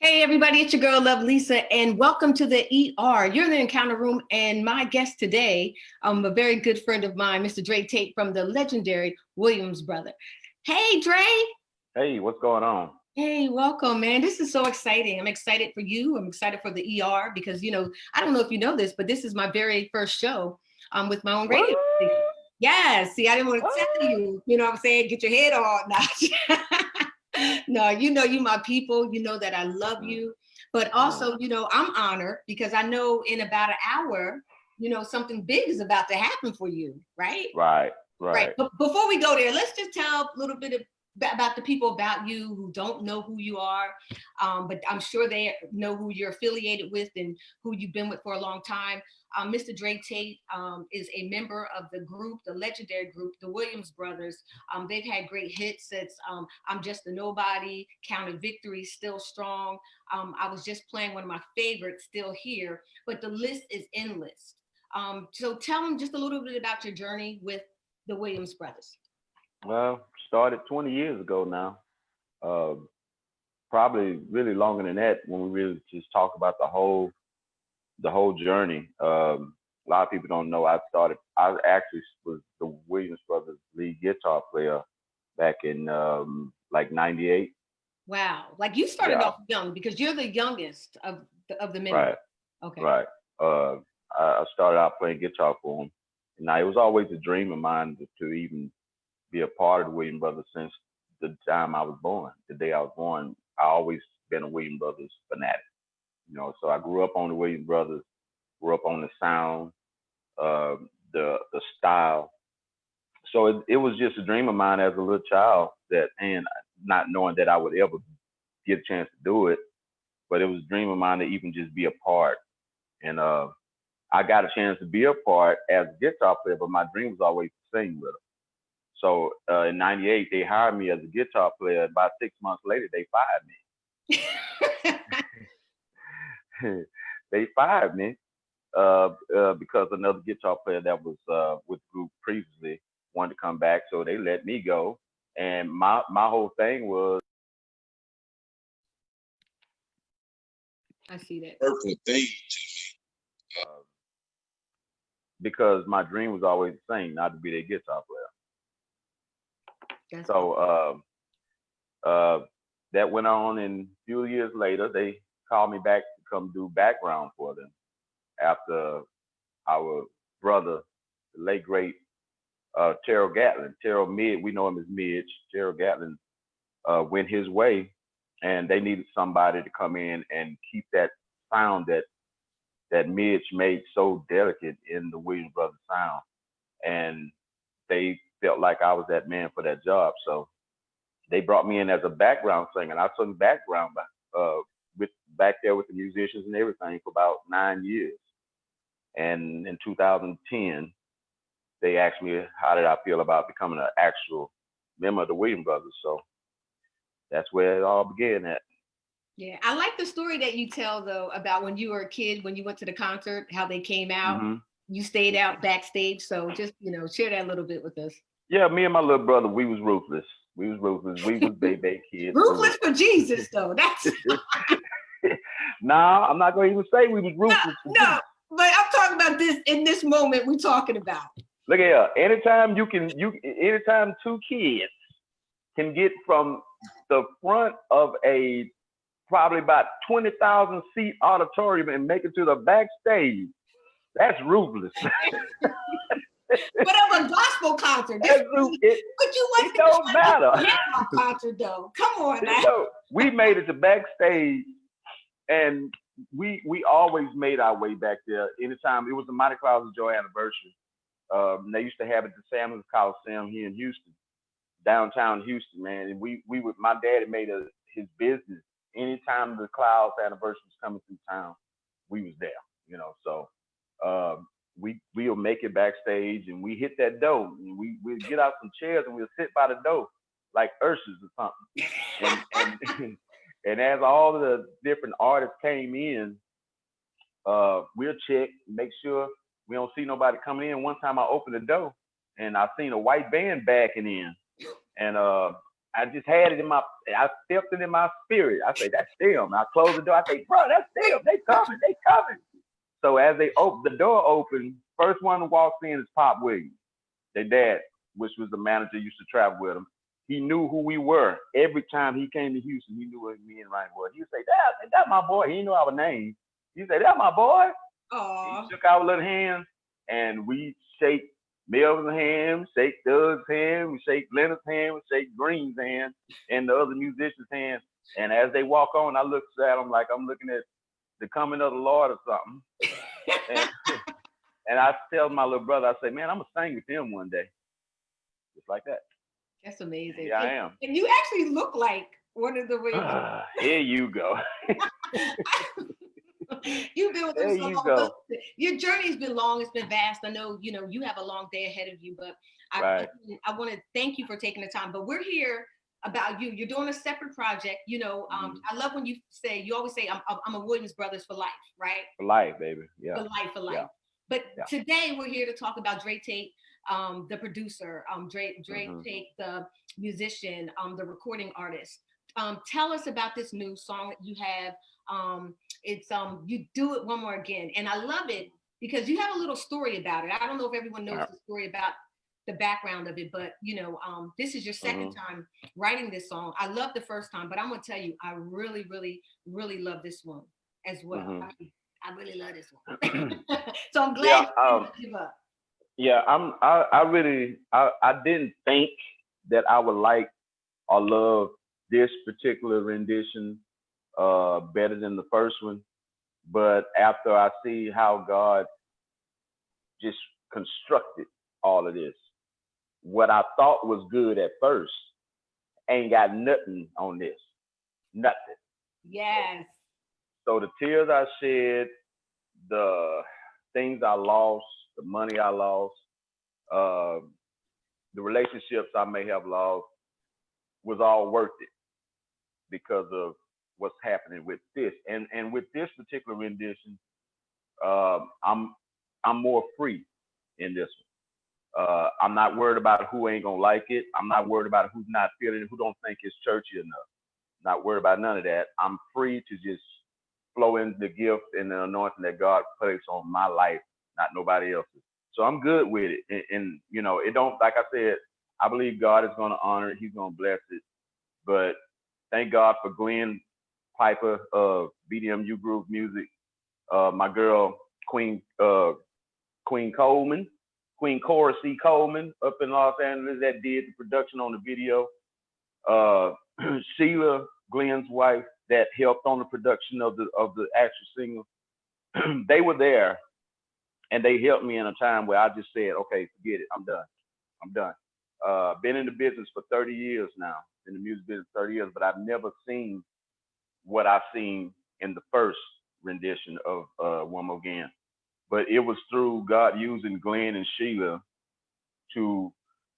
Hey everybody, it's your girl Love Lisa, and welcome to the ER. You're in the Encounter Room, and my guest today, a very good friend of mine, Mr. Dray Tate from the legendary Williams Brother. Hey Dray. Hey, what's going on? Hey, welcome, man. This is so exciting. I'm excited for you. I'm excited for the ER because, I don't know if you know this, but this is my very first show with my own radio station. Yeah, see, I didn't want to tell you, what I'm saying? Get your head on. No, you my people, you know that I love you, but also, I'm honored because I know in about an hour, something big is about to happen for you, right? Right. But before we go there, let's just tell a little bit about the people about you who don't know who you are, but I'm sure they know who you're affiliated with and who you've been with for a long time. Mr. Dray Tate is a member of the group, the legendary group, the Williams Brothers. They've had great hits. It's I'm Just a Nobody, Counted Victory, Still Strong. I was just playing one of my favorites, Still Here, but the list is endless. So tell them just a little bit about your journey with the Williams Brothers. Well, started 20 years ago now. Probably really longer than that when we really just talk about the whole journey. A lot of people don't know I actually was the Williams Brothers lead guitar player back in like 98. Wow. Like you started off young because you're the youngest of the members. Right. Okay. Right. I started out playing guitar for them. Now, it was always a dream of mine to even be a part of the Williams Brothers since the time I was born. The day I was born, I always been a Williams Brothers fanatic. So I grew up on the Williams Brothers, grew up on the sound, the style. So it was just a dream of mine as a little child and not knowing that I would ever get a chance to do it, but it was a dream of mine to even just be a part. And I got a chance to be a part as a guitar player, but my dream was always to sing with them. So in 98, they hired me as a guitar player. About 6 months later, they fired me. They fired me because another guitar player that was with the group previously wanted to come back, so they let me go. And my whole thing was, I see that. Perfect thing because my dream was always the same, not to be their guitar player. That's so that went on, and a few years later, they called me back to come do background for them after our brother, the late great Terrell Gatlin. Terrell we know him as Midge. Terrell Gatlin went his way, and they needed somebody to come in and keep that sound that Midge made so delicate in the Williams Brothers sound. And they felt like I was that man for that job. So they brought me in as a background singer. And I sung background back there with the musicians and everything for about 9 years. And in 2010, they asked me how did I feel about becoming an actual member of the Williams Brothers. So that's where it all began at. Yeah, I like the story that you tell though about when you were a kid, when you went to the concert, how they came out. Mm-hmm. You stayed out backstage, so just share that a little bit with us. Yeah, me and my little brother, we was ruthless. We was baby kids. Ruthless for Jesus, though. That's No, I'm not gonna even say we was ruthless. No, but I'm talking about this in this moment we're talking about. Look at here. Anytime two kids can get from the front of a probably about 20,000 seat auditorium and make it to the backstage, that's ruthless. But of a gospel concert, it don't matter. Concert though, come on now. We made it to backstage, and we always made our way back there. Anytime it was the Mighty Clouds of Joy anniversary, they used to have it at the Samuels Coliseum here in Houston, downtown Houston, man. And we would. My daddy made his business. Anytime the Clouds anniversary was coming through town, we was there. So. We'll make it backstage, and we hit that door, and we'll get out some chairs, and we'll sit by the door, like Ursh's or something. And and as all of the different artists came in, we'll check, make sure we don't see nobody coming in. One time I opened the door and I seen a white band backing in, and I just had it I felt it in my spirit. I say, that's them. I closed the door. I say, bro, that's them. They coming. They coming. So as the door opened, first one who walks in is Pop Williams, their dad, which was the manager, used to travel with him. He knew who we were. Every time he came to Houston, he knew what me and Ryan were. He would say, that's my boy. He didn't know our name. He said, that's my boy. He shook our little hands, and we shake Melvin's hand, shake Doug's hand, we shake Leonard's hand, we shake Green's hand, and the other musicians' hands. And as they walk on, I look at them like I'm looking at the coming of the Lord or something. And I tell my little brother, I say, man, I'm going to sing with him one day. Just like that. That's amazing. Yeah, I am. And you actually look like one of the Here you go. You've been with them there so you long. go. Your journey's been long. It's been vast. I know, you have a long day ahead of you, but I want to thank you for taking the time. But we're here about you. You're doing a separate project. I love when you always say, I'm a Williams Brothers for life, right? For life, baby. Yeah. For life. Yeah. But today we're here to talk about Dray Tate, the producer, Dray Tate, the musician, the recording artist. Tell us about this new song that you have. It's You Do It One More Again. And I love it because you have a little story about it. I don't know if everyone knows the story about the background of it, but this is your second time writing this song. I love the first time, but I'm gonna tell you, I really, really, really love this one as well. I really love this one. So I'm glad you didn't give up. Yeah, I didn't think that I would like or love this particular rendition better than the first one. But after I see how God just constructed all of this, what I thought was good at first ain't got nothing on this. Nothing. Yes. So the tears I shed, the things I lost, the money I lost, the relationships I may have lost was all worth it because of what's happening with this. And with this particular rendition, I'm more free in this one. I'm not worried about who ain't gonna like it. I'm not worried about who's not feeling it, who don't think it's churchy enough. Not worried about none of that. I'm free to just flow in the gift and the anointing that God placed on my life, not nobody else's. So I'm good with it. And it don't, like I said, I believe God is going to honor it. He's going to bless it. But thank God for Glenn Piper of BDMU Group Music. My girl, Queen Coleman, Queen Cora C. Coleman up in Los Angeles that did the production on the video. Sheila, Glenn's wife, that helped on the production of the actual single. They were there, and they helped me in a time where I just said, okay, forget it, I'm done. Been in the business for 30 years now, in the music business 30 years, but I've never seen what I've seen in the first rendition of One Morgin. But it was through God using Glenn and Sheila to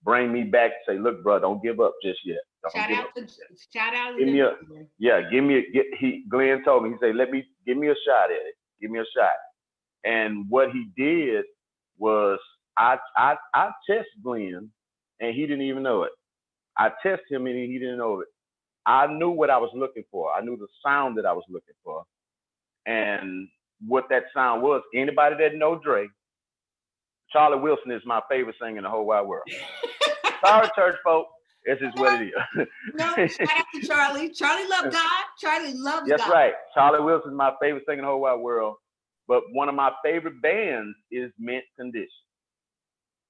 bring me back to say, look, bro, don't give up just yet. Shout out. Glenn told me, he said, give me a shot at it. Give me a shot. And what he did was I tested Glenn and he didn't even know it. I tested him and he didn't know it. I knew what I was looking for. I knew the sound that I was looking for. And what that sound was, anybody that know Dre, Charlie Wilson is my favorite singer in the whole wide world. Sorry, church folk. This is what it is. No, shout out to Charlie. Charlie loves God. Charlie loves God. That's right. Charlie Wilson is my favorite singer in the whole wide world. But one of my favorite bands is Mint Condition.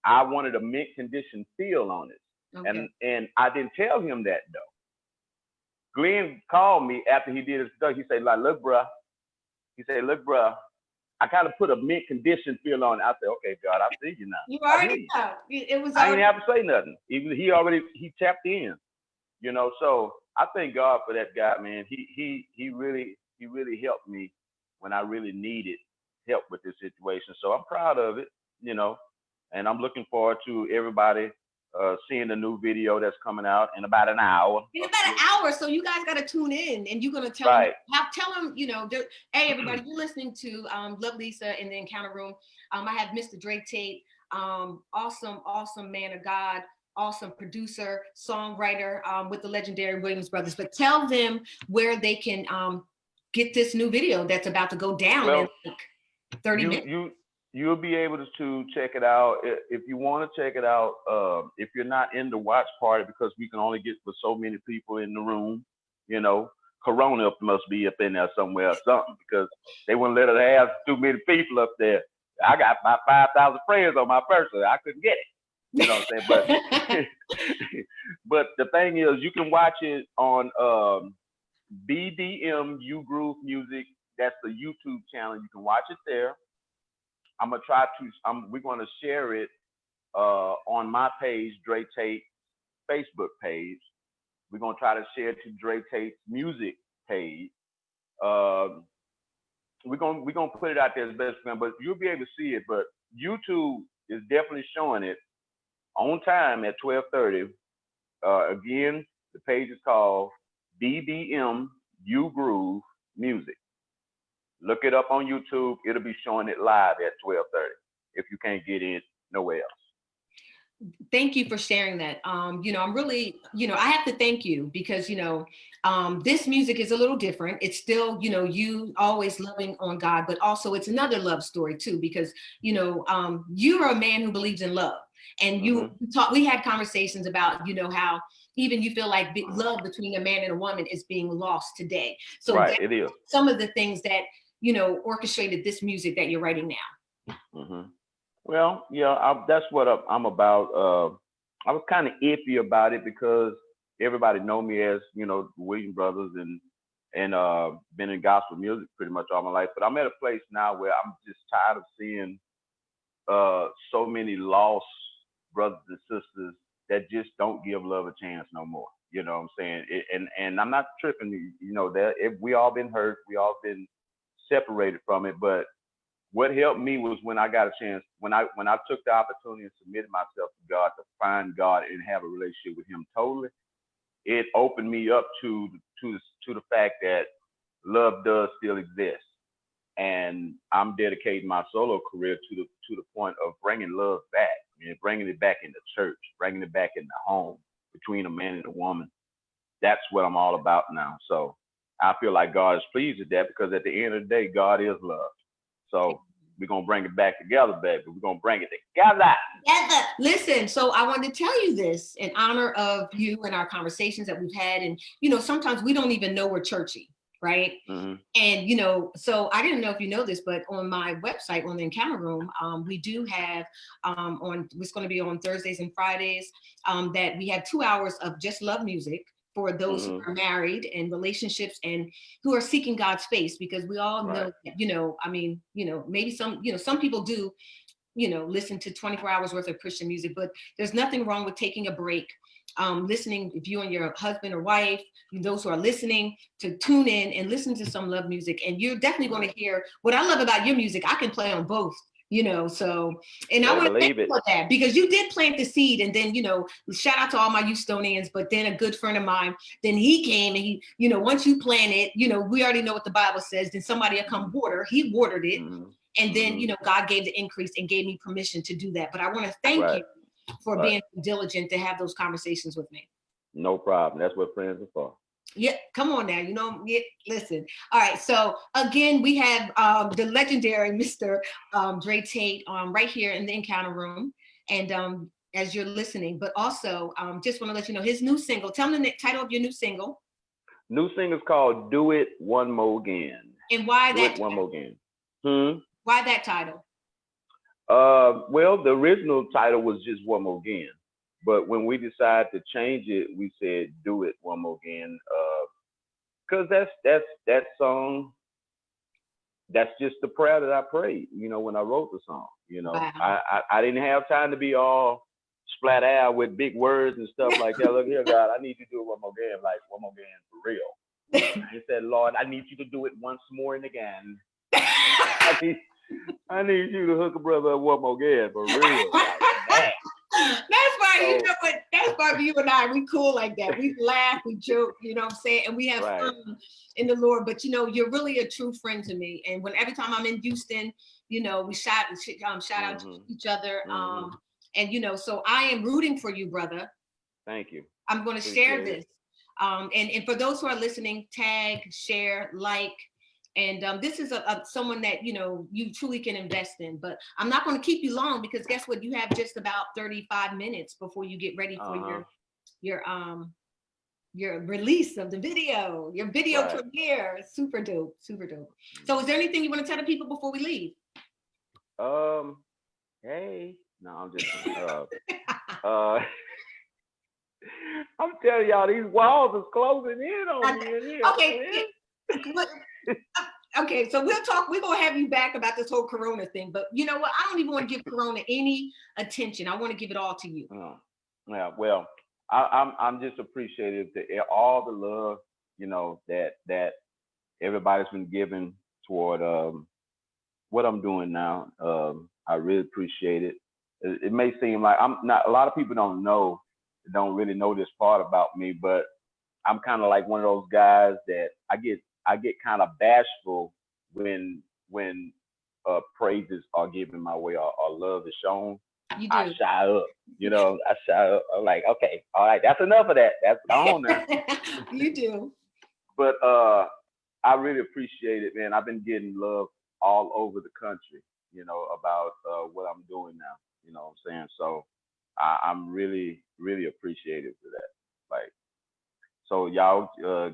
I wanted a Mint Condition feel on it. Okay. And I didn't tell him that, though. Glenn called me after he did his stuff. He said, look, bruh. I kind of put a Mint Condition feel on it. I said, okay, God, I see you now. You already know. It was I didn't have to say nothing. He tapped in, so I thank God for that guy, man. He really helped me when I really needed help with this situation. So I'm proud of it, and I'm looking forward to everybody seeing the new video that's coming out in about an hour. In about an hour, so you guys got to tune in, and you're gonna tell them, tell them, hey everybody, you're listening to Love Lisa in the Encounter Room. I have Mr. Dray Tate, awesome man of God, awesome producer, songwriter with the legendary Williams Brothers. But tell them where they can get this new video that's about to go down in like 30 minutes. You'll be able to check it out if you want to check it out. If you're not in the watch party, because we can only get for so many people in the room, Corona must be up in there somewhere or something, because they wouldn't let us have too many people up there. I got my 5,000 friends on my person. I couldn't get it. You know what I'm saying? But the thing is, you can watch it on BDM U Groove Music. That's the YouTube channel. You can watch it there. We're going to share it on my page, Dray Tate Facebook page. We're going to try to share it to Dray Tate's music page. We're going to put it out there as best we can, but you'll be able to see it. But YouTube is definitely showing it on time at 12:30. Again, the page is called BDM U Groove Music. Look it up on YouTube. It'll be showing it live at 12:30 if you can't get in nowhere else. Thank you for sharing that. I'm really, I have to thank you because, this music is a little different. It's still, you always loving on God, but also it's another love story too, because, you're a man who believes in love. And we had conversations about, how even you feel like love between a man and a woman is being lost today. So it is some of the things that, orchestrated this music that you're writing now. Mm-hmm. Well, yeah, that's what I'm about. I was kind of iffy about it because everybody know me as, the Williams Brothers and been in gospel music pretty much all my life. But I'm at a place now where I'm just tired of seeing so many lost brothers and sisters that just don't give love a chance no more. You know what I'm saying? And I'm not tripping, that we all been hurt. We all been separated from it. But what helped me was when I got a chance, when I took the opportunity and submitted myself to God to find God and have a relationship with Him totally, it opened me up to the fact that love does still exist. And I'm dedicating my solo career to the point of bringing love back, bringing it back in the church, bringing it back in the home between a man and a woman. That's what I'm all about now. So I feel like God is pleased with that, because at the end of the day, God is love. So we're going to bring it back together, baby. We're going to bring it together. Listen, so I wanted to tell you this in honor of you and our conversations that we've had. And, sometimes we don't even know we're churchy, right? Mm-hmm. And, so I didn't know if you know this, but on my website, on the Encounter Room, we do have it's going to be on Thursdays and Fridays, that we have 2 hours of just love music for those who are married and relationships and who are seeking God's face, because we all know, that, maybe some people do, listen to 24 hours worth of Christian music, but there's nothing wrong with taking a break, listening, if you and your husband or wife, those who are listening, to tune in and listen to some love music. And you're definitely going to hear what I love about your music. I can play on both. So, and I want to thank you for that, because you did plant the seed, and then, shout out to all my Houstonians, but then a good friend of mine, then he came and he, once you plant it, we already know what the Bible says, then somebody will come water, he watered it. And then, God gave the increase and gave me permission to do that. But I want to thank you for being diligent to have those conversations with me. No problem. That's what friends are for. Yeah, come on now, listen. All right, so again, we have the legendary Mr. Dray Tate right here in the Encounter Room, and as you're listening, but also just want to let you know his new single. Tell them the title of your new single. New single's called "Do It One Morgin." And why Do that? It One Morgin. Why that title? Well, the original title was just One Morgin. But when we decided to change it, we said "Do It One Morgin," because that song. That's just the prayer that I prayed. When I wrote the song. Wow. I didn't have time to be all splat out with big words and stuff like that. Look here, God, I need you to do it one more again, like one more again for real. He said, Lord, I need you to do it once more and again. I need you to hook a brother up one more again for real. Like that. That's why, So, you know what? That's why you and I, we cool like that. We laugh, we joke, you know what I'm saying? And we have right. fun in the Lord. But, you know, you're really a true friend to me. And when every time I'm in Houston, you know, we shout out to each other. And, you know, so I am rooting for you, brother. Thank you. I'm going to share this. And for those who are listening, tag, share, like. And this is someone that, you know, you truly can invest in. But I'm not going to keep you long because guess what? You have just about 35 minutes before you get ready for your release of the video, your video premiere. Super dope, super dope. So is there anything you want to tell the people before we leave? Hey, no, I'm just I'm telling y'all, these walls is closing in on me in here. Okay. Okay, so we'll talk. We're gonna have you back about this whole Corona thing, but you know what? I don't even want to give Corona any attention. I want to give it all to you. Yeah, well, I'm just appreciative to all the love, you know, that everybody's been giving toward what I'm doing now. I really appreciate it. It may seem like I'm not. A lot of people don't really know this part about me, but I'm kind of like one of those guys that I get kind of bashful when praises are given my way or love is shown. You do. I shy up, you know. I shy up. I'm like, okay, all right, that's enough of that. That's gone now. You do. But I really appreciate it, man. I've been getting love all over the country, you know, about what I'm doing now. You know what I'm saying? So I'm really, really appreciative for that. Like, so y'all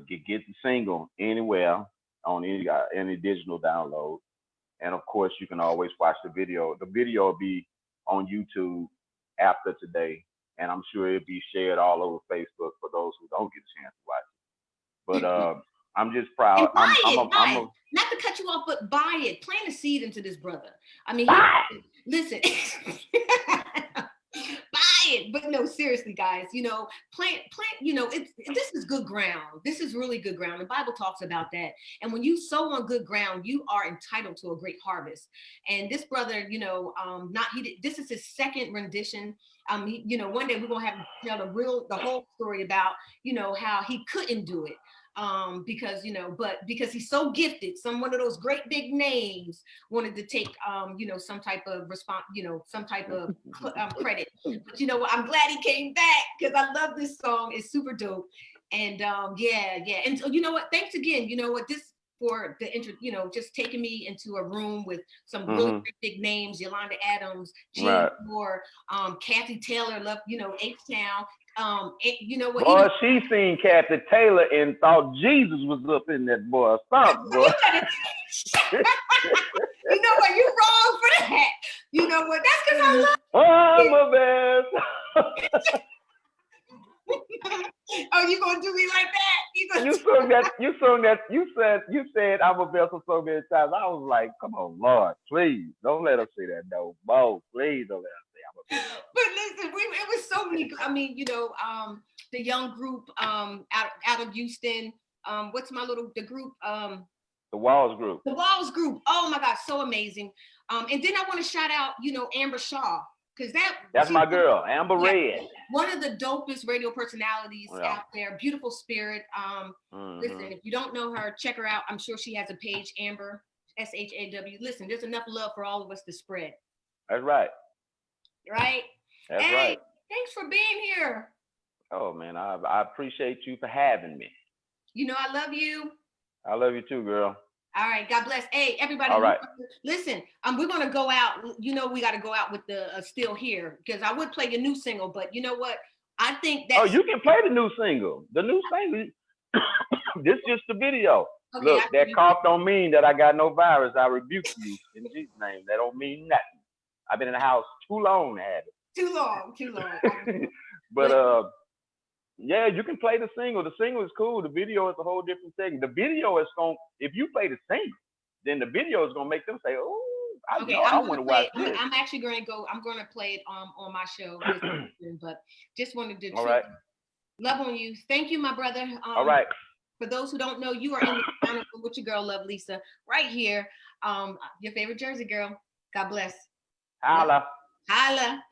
get the single anywhere on any digital download, and of course you can always watch the video. The video will be on YouTube after today, and I'm sure it'll be shared all over Facebook for those who don't get a chance to watch it. But I'm just proud. Not to cut you off, but buy it. Plant a seed into this brother. I mean, listen. Buy it. But no, seriously, guys, you know, plant, you know, this is good ground. This is really good ground. The Bible talks about that. And when you sow on good ground, you are entitled to a great harvest. And this brother, you know, this is his second rendition. You know, one day we're gonna have him tell the whole story about, you know, how he couldn't do it. Because, you know, but because he's so gifted, one of those great big names wanted to take, you know, some type of response, you know, some type of credit. But you know what? I'm glad he came back because I love this song. It's super dope. And yeah. And so, you know what? Thanks again. You know what? For the you know, just taking me into a room with some really big names, Yolanda Adams, Gene Moore, Kathy Taylor, love, you know, H-Town. You know what? Boy, she seen Kathy Taylor and thought Jesus was up in that boy. Stop, boy. You know what? You're wrong for that. You know what? That's because I love I'm a best. Oh, you gonna do me like that? You said I'm a vessel so many times. I was like, come on, Lord, please don't let us say that no more. Please don't let us say I'm a vessel. But listen, it was so many. I mean, you know, the young group out of Houston. What's the group? The Walls Group. The Walls Group. Oh my God, so amazing. And then I want to shout out, you know, Amber Shaw. Because that's my girl, Amber Red. One of the dopest radio personalities out there. Beautiful spirit. Listen, if you don't know her, check her out. I'm sure she has a page, Amber, SHAW. Listen, there's enough love for all of us to spread. That's right. Right? That's right. Thanks for being here. Oh, man, I appreciate you for having me. You know, I love you. I love you too, girl. All right, God bless. Hey, everybody, all right. Listen, we're going to go out. You know, we got to go out with the Still Here, because I would play your new single, but you know what? I think that. Oh, you can play the new single. The new single. This is just the video. Okay, look, that cough don't mean that I got no virus. I rebuke you in Jesus' name. That don't mean nothing. I've been in the house too long to have it. Too long. But yeah, you can play the single. The single is cool. The video is a whole different thing. The video is if you play the single, then the video is gonna make them say, "Oh, I want to watch this." I'm actually going to go. I'm going to play it on my show. But just wanted to love on you. Thank you, my brother. All right. For those who don't know, you are in the Room with your girl, Love Lisa, right here. Your favorite Jersey girl. God bless. Holla. Holla.